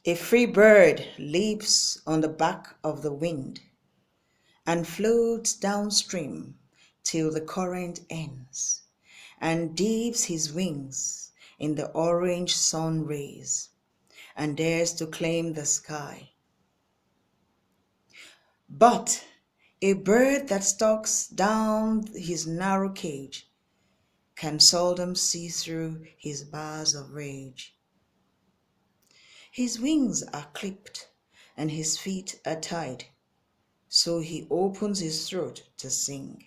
A free bird leaps on the back of the wind and floats downstream till the current ends, and dips his wings in the orange sun rays, and dares to claim the sky. But a bird that stalks down his narrow cage can seldom see through his bars of rage. His wings are clipped and his feet are tied, so he opens his throat to sing.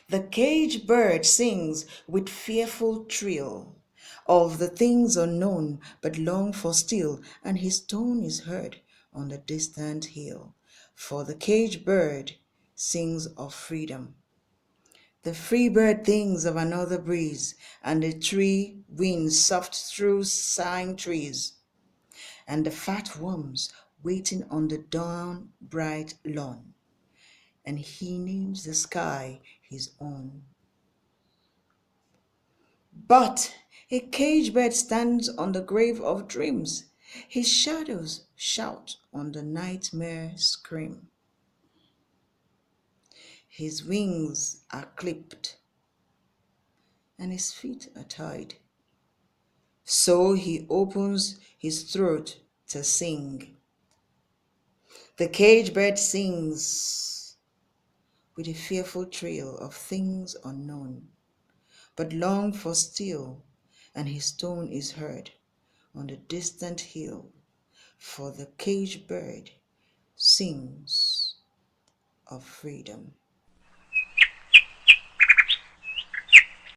The caged bird sings with fearful thrill of the things unknown but long for still, and his tone is heard on the distant hill. For the caged bird sings of freedom. The free bird thinks of another breeze, and the tree winds soft through sighing trees, and the fat worms waiting on the dawn bright lawn, and he names the sky his own. But a caged bird stands on the grave of dreams. His shadows shout on the nightmare scream. His wings are clipped and his feet are tied. So he opens his throat to sing. The caged bird sings with a fearful thrill of things unknown, but long for still, and his tone is heard on the distant hill. For the caged bird sings of freedom.